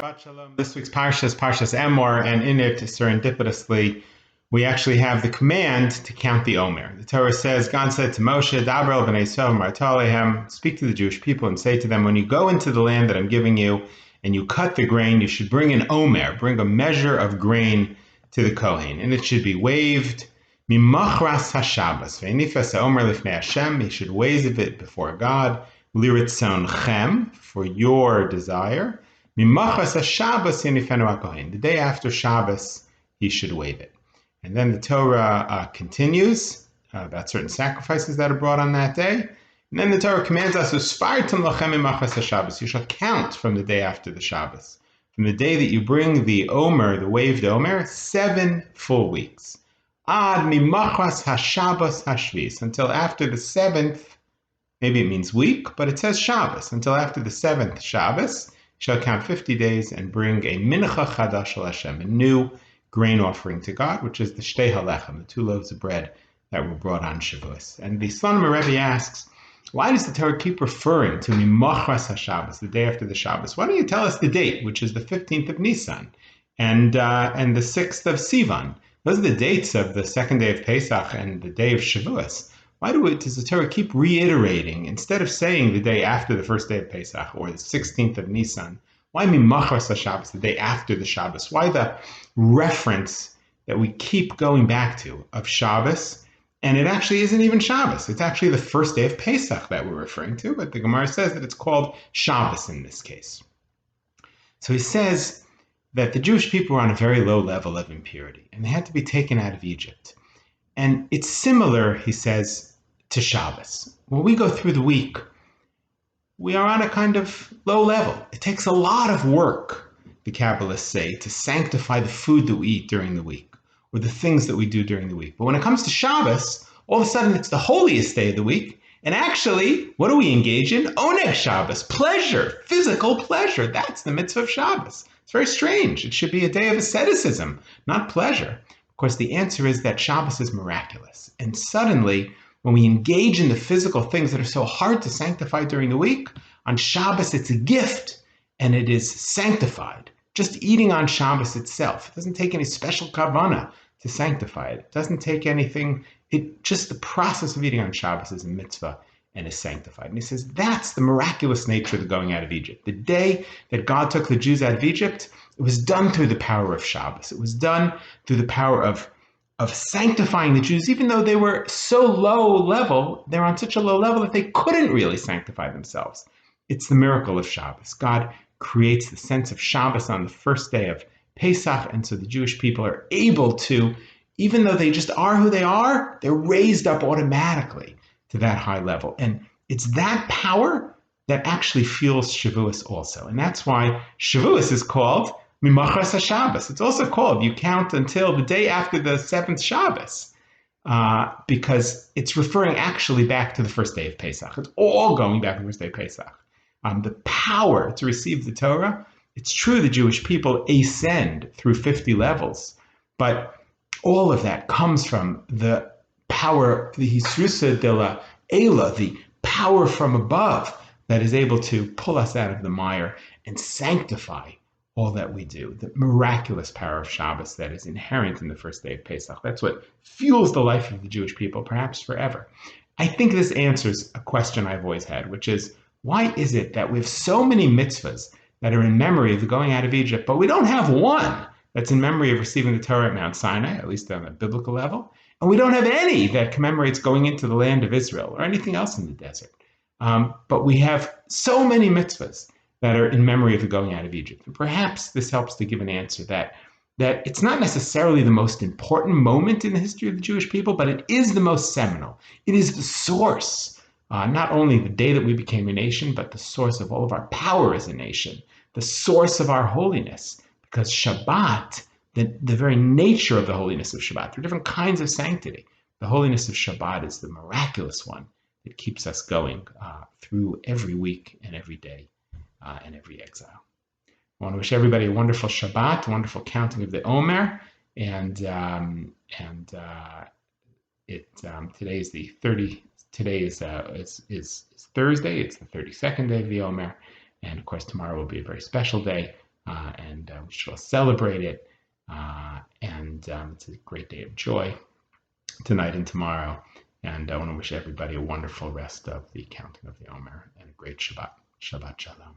Shabbat Shalom. This week's Parsha is Parshas Emor, and in it, serendipitously, we actually have the command to count the Omer. The Torah says, God said to Moshe, Daber el bnei Yisrael v'marta alehem, speak to the Jewish people and say to them, when you go into the land that I'm giving you and you cut the grain, you should bring an Omer, bring a measure of grain to the Kohen, and it should be waved. Mimachras haShabbos, ve'nifas ha'omer lifnei Hashem, he should wave it before God, liritzon for your desire. The day after Shabbos, he should wave it. And then the Torah continues about certain sacrifices that are brought on that day. And then the Torah commands us, you shall count from the day after the Shabbos. From the day that you bring the Omer, the waved Omer, 7 full weeks. Ad mimachas haShabbos hashvis, until after the 7th, maybe it means week, but it says Shabbos, until after the 7th Shabbos, shall count 50 days and bring a mincha chadash al Hashem, a new grain offering to God, which is the shtei halechem, the 2 loaves of bread that were brought on Shavuos. And the Slonim Rebbe asks, why does the Torah keep referring to Mimachras HaShabbos, the day after the Shabbos? Why don't you tell us the date, which is the 15th of Nisan and the 6th of Sivan? Those are the dates of the 2nd day of Pesach and the day of Shavuos. Why does the Torah keep reiterating, instead of saying the day after the first day of Pesach or the 16th of Nisan, why Mimachras HaShabbos, the day after the Shabbos? Why the reference that we keep going back to of Shabbos? And it actually isn't even Shabbos. It's actually the first day of Pesach that we're referring to, but the Gemara says that it's called Shabbos in this case. So he says that the Jewish people were on a very low level of impurity, and they had to be taken out of Egypt. And it's similar, he says, to Shabbos. When we go through the week, we are on a kind of low level. It takes a lot of work, the Kabbalists say, to sanctify the food that we eat during the week, or the things that we do during the week. But when it comes to Shabbos, all of a sudden it's the holiest day of the week. And actually, what do we engage in? Oneg Shabbos, pleasure, physical pleasure. That's the mitzvah of Shabbos. It's very strange. It should be a day of asceticism, not pleasure. Of course, the answer is that Shabbos is miraculous. And suddenly, when we engage in the physical things that are so hard to sanctify during the week, on Shabbos it's a gift and it is sanctified. Just eating on Shabbos itself, it doesn't take any special kavanah to sanctify it. It doesn't take anything. Just the process of eating on Shabbos is a mitzvah and is sanctified. And he says that's the miraculous nature of the going out of Egypt. The day that God took the Jews out of Egypt, it was done through the power of Shabbos. It was done through the power of sanctifying the Jews, even though they were so low level, they're on such a low level that they couldn't really sanctify themselves. It's the miracle of Shabbos. God creates the sense of Shabbos on the first day of Pesach, and so the Jewish people are able to, even though they just are who they are, they're raised up automatically to that high level. And it's that power that actually fuels Shavuos also. And that's why Shavuos is called Mimachras HaShabbos. It's also called, you count until the day after the 7th Shabbos, because it's referring actually back to the first day of Pesach. It's all going back to the first day of Pesach. The power to receive the Torah, it's true the Jewish people ascend through 50 levels, but all of that comes from the power, the Hisrusa de la Eila, the power from above that is able to pull us out of the mire and sanctify all that we do, the miraculous power of Shabbos that is inherent in the first day of Pesach. That's what fuels the life of the Jewish people, perhaps forever. I think this answers a question I've always had, which is, why is it that we have so many mitzvahs that are in memory of the going out of Egypt, but we don't have one that's in memory of receiving the Torah at Mount Sinai, at least on a biblical level, and we don't have any that commemorates going into the land of Israel or anything else in the desert. But we have so many mitzvahs that are in memory of the going out of Egypt. And perhaps this helps to give an answer that it's not necessarily the most important moment in the history of the Jewish people, but it is the most seminal. It is the source, not only the day that we became a nation, but the source of all of our power as a nation, the source of our holiness. Because Shabbat, the very nature of the holiness of Shabbat, there are different kinds of sanctity. The holiness of Shabbat is the miraculous one that keeps us going through every week and every day. And every exile. I want to wish everybody a wonderful Shabbat, a wonderful counting of the Omer, and today is the 30. Today is Thursday. It's the 32nd day of the Omer, and of course tomorrow will be a very special day and we should all celebrate it. It's a great day of joy tonight and tomorrow. And I want to wish everybody a wonderful rest of the counting of the Omer and a great Shabbat. Shabbat Shalom.